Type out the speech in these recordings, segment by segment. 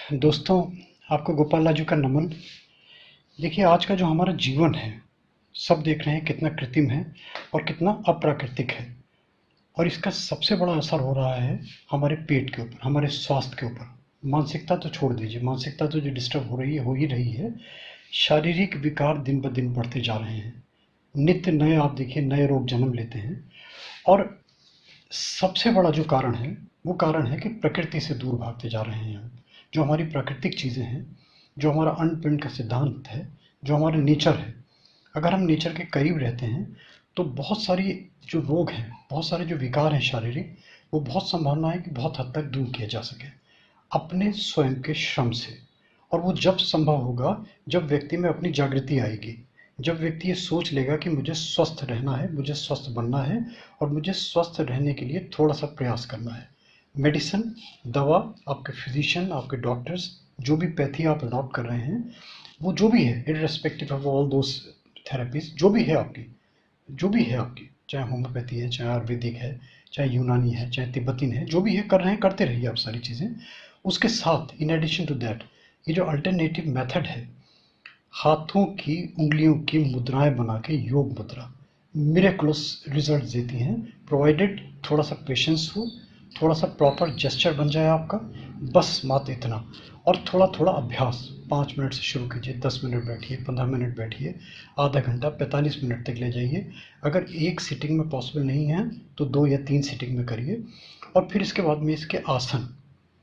दोस्तों, आपको गोपाल राजू का नमन। देखिए, आज का जो हमारा जीवन है, सब देख रहे हैं कितना कृत्रिम है और कितना अप्राकृतिक है। और इसका सबसे बड़ा असर हो रहा है हमारे पेट के ऊपर, हमारे स्वास्थ्य के ऊपर। मानसिकता तो छोड़ दीजिए, मानसिकता तो जो डिस्टर्ब हो रही है, हो ही रही है। शारीरिक विकार दिन ब दिन बढ़ते जा रहे हैं। नित्य नए, आप देखिए, नए रोग जन्म लेते हैं। और सबसे बड़ा जो कारण है, वो कारण है कि प्रकृति से दूर भागते जा रहे हैं हम। जो हमारी प्राकृतिक चीज़ें हैं, जो हमारा अन्न पिंड का सिद्धांत है, जो हमारा नेचर है, अगर हम नेचर के करीब रहते हैं तो बहुत सारी जो रोग हैं, बहुत सारे जो विकार हैं शारीरिक, वो बहुत संभावना है कि बहुत हद तक दूर किए जा सके अपने स्वयं के श्रम से। और वो जब संभव होगा, जब व्यक्ति में अपनी जागृति आएगी, जब व्यक्ति ये सोच लेगा कि मुझे स्वस्थ रहना है, मुझे स्वस्थ बनना है और मुझे स्वस्थ रहने के लिए थोड़ा सा प्रयास करना है। मेडिसिन, दवा, आपके फिजिशियन, आपके डॉक्टर्स, जो भी पैथी आप अडॉप्ट कर रहे हैं, वो जो भी है, irrespective of all those therapies, जो भी है आपकी, चाहे होम्योपैथी है, चाहे आयुर्वेदिक है, चाहे यूनानी है, चाहे तिब्बतीन है, जो भी है कर रहे हैं, करते रहिए आप सारी चीज़ें। उसके साथ इन एडिशन टू दैट, ये जो अल्टरनेटिव मेथड है, हाथों की उंगलियों की मुद्राएं बना के योग मुद्रा मिरेकुलस रिजल्ट देती हैं, प्रोवाइडेड थोड़ा सा पेशेंस हो, थोड़ा सा प्रॉपर जेस्चर बन जाए आपका, बस मात्र इतना। और थोड़ा थोड़ा अभ्यास, 5 मिनट से शुरू कीजिए, 10 मिनट बैठिए, 15 मिनट बैठिए, आधा घंटा, 45 मिनट तक ले जाइए। अगर एक सीटिंग में पॉसिबल नहीं है तो 2 या 3 सीटिंग में करिए। और फिर इसके बाद में इसके आसन,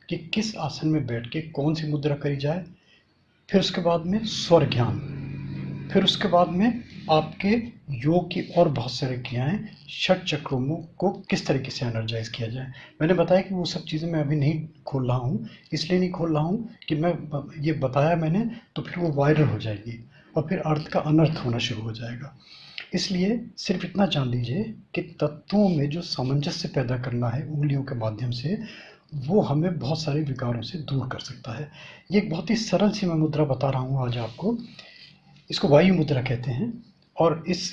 कि किस आसन में बैठ के कौन सी मुद्रा करी जाए। फिर उसके बाद में स्वर ज्ञान, फिर उसके बाद में आपके योग की और बहुत सारी क्रियाएं, षट चक्रों को किस तरीके से एनर्जाइज किया जाए। मैंने बताया कि वो सब चीज़ें मैं अभी नहीं खोल रहा हूँ। इसलिए नहीं खोल रहा हूँ कि मैं ये बताया मैंने तो फिर वो वायरल हो जाएगी और फिर अर्थ का अनर्थ होना शुरू हो जाएगा। इसलिए सिर्फ इतना जान लीजिए कि तत्वों में जो सामंजस्य पैदा करना है उंगलियों के माध्यम से, वो हमें बहुत सारे विकारों से दूर कर सकता है। ये एक बहुत ही सरल सी मैं मुद्रा बता रहा हूँ आज आपको। इसको वायु मुद्रा कहते हैं। और इस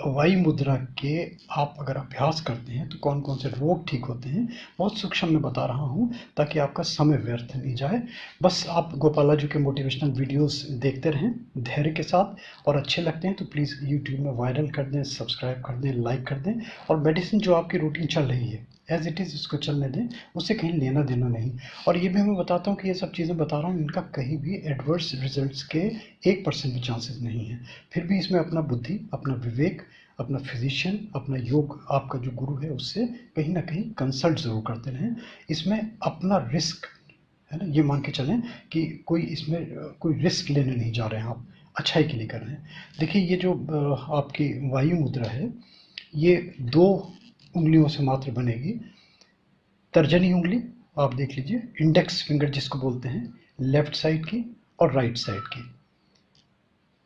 वायु मुद्रा के आप अगर अभ्यास करते हैं तो कौन कौन से रोग ठीक होते हैं, बहुत सूक्ष्म में बता रहा हूँ, ताकि आपका समय व्यर्थ नहीं जाए। बस आप गोपाला जी के मोटिवेशनल वीडियोस देखते रहें धैर्य के साथ, और अच्छे लगते हैं तो प्लीज़ यूट्यूब में वायरल कर दें, सब्सक्राइब कर दें, लाइक कर दें। और मेडिसिन जो आपकी रूटीन चल रही है, एज इट इज़ उसको चलने दें, उससे कहीं लेना देना नहीं। और ये भी मैं बताता हूँ कि ये सब चीज़ें बता रहा हूँ, इनका कहीं भी एडवर्स रिजल्ट्स के 1% भी चांसेस नहीं है। फिर भी इसमें अपना बुद्धि, अपना विवेक, अपना फिजिशियन, अपना योग, आपका जो गुरु है, उससे कहीं ना कहीं कंसल्ट ज़रूर करते रहें। इसमें अपना रिस्क है ना, ये मान के चलें कि कोई इसमें कोई रिस्क लेने नहीं जा रहे हैं आप, अच्छाई के लिए कर रहे हैं। देखिए, ये जो आपकी वायु मुद्रा है, ये 2 उंगलियों से मात्र बनेगी। तर्जनी उंगली, आप देख लीजिए, इंडेक्स फिंगर जिसको बोलते हैं, लेफ्ट साइड की और राइट साइड की।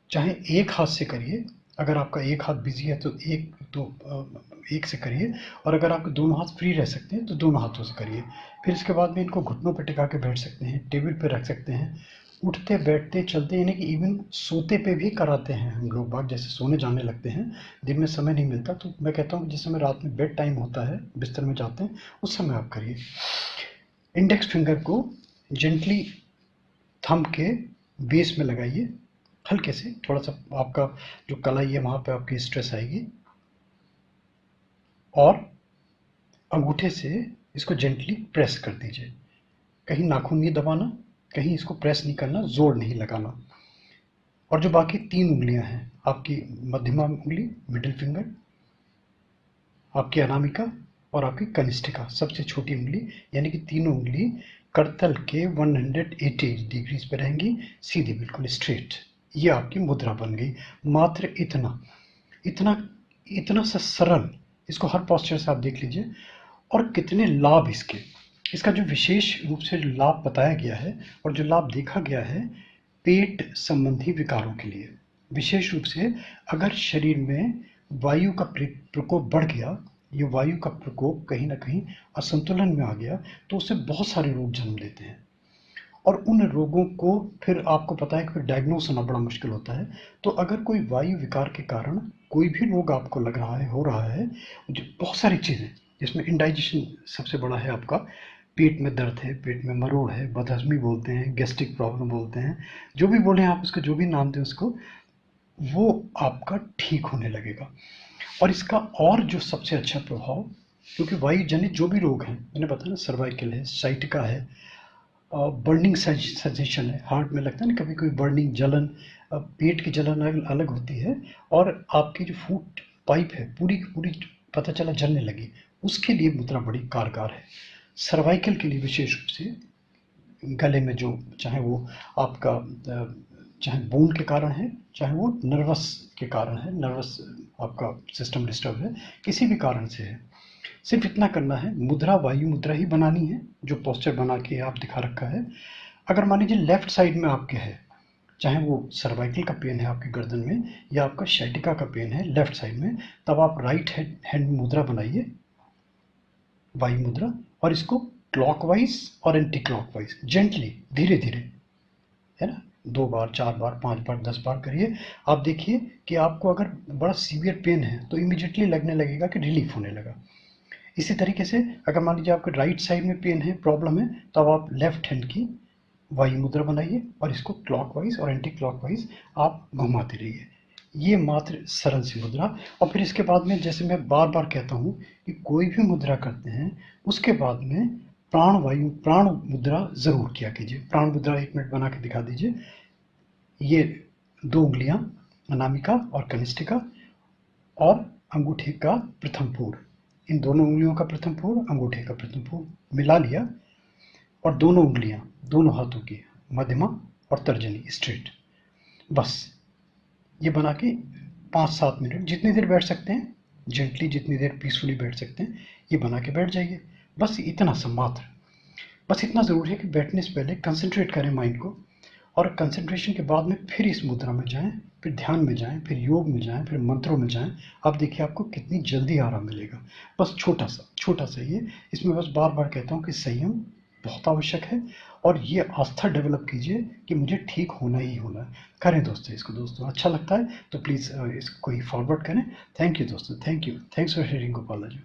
चाहे एक हाथ से करिए, अगर आपका एक हाथ बिजी है तो एक से करिए, और अगर आपके दोनों हाथ फ्री रह सकते हैं तो दोनों हाथों से करिए। फिर इसके बाद में इनको घुटनों पर टिका के बैठ सकते हैं, टेबल पे रख सकते हैं, उठते बैठते चलते, यानी कि इवन सोते पे भी कराते हैं हम लोग बाग। जैसे सोने जाने लगते हैं, दिन में समय नहीं मिलता, तो मैं कहता हूँ कि जिस समय रात में बेड टाइम होता है, बिस्तर में जाते हैं, उस समय आप करिए। इंडेक्स फिंगर को जेंटली थंब के बेस में लगाइए, हल्के से, थोड़ा सा आपका जो कलाई है वहाँ पे आपकी स्ट्रेस आएगी। और अंगूठे से इसको जेंटली प्रेस कर दीजिए, कहीं नाखून नहीं दबाना, कहीं इसको प्रेस नहीं करना, जोर नहीं लगाना। और जो बाकी 3 उंगलियां हैं, आपकी मध्यमा उंगली, मिडिल फिंगर, आपकी अनामिका और आपकी कनिष्ठिका, सबसे छोटी उंगली, यानी कि तीनों उंगली करतल के 180 डिग्रीज पे रहेंगी, सीधी बिल्कुल स्ट्रेट। ये आपकी मुद्रा बन गई। मात्र इतना, इतना, इतना सा सरल, इसको हर पोस्चर से आप देख लीजिए। और कितने लाभ इसके, इसका जो विशेष रूप से लाभ बताया गया है और जो लाभ देखा गया है, पेट संबंधी विकारों के लिए विशेष रूप से, अगर शरीर में वायु का प्रकोप बढ़ गया, ये वायु का प्रकोप कहीं ना कहीं असंतुलन में आ गया, तो उससे बहुत सारे रोग जन्म लेते हैं। और उन रोगों को फिर आपको पता है कि फिर डायग्नोस होना बड़ा मुश्किल होता है। तो अगर कोई वायु विकार के कारण कोई भी रोग आपको लग रहा है, हो रहा है, जो बहुत सारी चीज़ें, जिसमें इंडाइजेशन सबसे बड़ा है आपका, पेट में दर्द है, पेट में मरोड़ है, बदहजमी बोलते हैं, गैस्ट्रिक प्रॉब्लम बोलते हैं, जो भी बोलें आप उसको, जो भी नाम दें उसको, वो आपका ठीक होने लगेगा। और इसका और जो सबसे अच्छा प्रभाव, क्योंकि वायु जनित जो भी रोग हैं, मैंने बताया ना, सर्वाइकल है, साइटिका है, बर्निंग सेंसेशन है, हार्ट में लगता है ना कभी कोई बर्निंग जलन, पेट की जलन अलग होती है, और आपकी जो फूड पाइप है पूरी की पूरी पता चला जलने लगी, उसके लिए मुद्रा बड़ी कारगर है। सर्वाइकल के लिए विशेष रूप से गले में जो, चाहे वो आपका चाहे बोन के कारण है, चाहे वो नर्वस के कारण है, नर्वस आपका सिस्टम डिस्टर्ब है, किसी भी कारण से है, सिर्फ इतना करना है, मुद्रा वायु मुद्रा ही बनानी है, जो पोस्चर बना के आप दिखा रखा है। अगर मान लीजिए लेफ्ट साइड में आपके है, चाहे वो सर्वाइकल का पेन है आपकी गर्दन में, या आपका शैटिका का पेन है लेफ्ट साइड में, तब आप राइट हैंड मुद्रा बनाइए, वायु मुद्रा, और इसको क्लॉकवाइज और एंटी क्लॉकवाइज जेंटली, धीरे धीरे, है ना, 2 बार 4 बार 5 बार 10 बार करिए। आप देखिए कि आपको अगर बड़ा सीवियर पेन है तो इमीडिएटली लगने लगेगा कि रिलीफ होने लगा। इसी तरीके से अगर मान लीजिए आपके राइट साइड में पेन है, प्रॉब्लम है, तो अब आप लेफ्ट हैंड की वायु मुद्रा बनाइए और इसको क्लॉकवाइज और एंटी क्लॉकवाइज आप घुमाते रहिए। ये मात्र सरल सी मुद्रा। और फिर इसके बाद में, जैसे मैं बार बार कहता हूँ कि कोई भी मुद्रा करते हैं उसके बाद में प्राण मुद्रा जरूर किया कीजिए। प्राण मुद्रा 1 मिनट बना के दिखा दीजिए। ये 2 उंगलियां, अनामिका और कनिष्ठिका, और अंगूठे का प्रथम फोर, इन दोनों उंगलियों का प्रथम फोर, अंगूठे का प्रथम फोर मिला लिया, और दोनों उंगलियां, दोनों हाथों की मध्यमा और तर्जनी स्ट्रेट, बस ये बना के 5-7 मिनट, जितनी देर बैठ सकते हैं जेंटली, जितनी देर पीसफुली बैठ सकते हैं, ये बना के बैठ जाइए। बस इतना सा मात्र, बस इतना ज़रूर है कि बैठने से पहले कंसंट्रेट करें माइंड को, और कंसंट्रेशन के बाद में फिर इस मुद्रा में जाएं, फिर ध्यान में जाएं, फिर योग में जाएं, फिर मंत्रों में जाएं। आप देखिए आपको कितनी जल्दी आराम मिलेगा। बस छोटा सा ये, इसमें बस बार बार कहता हूँ कि संयम बहुत आवश्यक है, और ये आस्था डेवलप कीजिए कि मुझे ठीक होना ही होना है। करें दोस्तों इसको, दोस्तों अच्छा लगता है तो प्लीज़ इसको ही फॉरवर्ड करें। थैंक यू दोस्तों, thank you, thanks for sharing Gopala ji.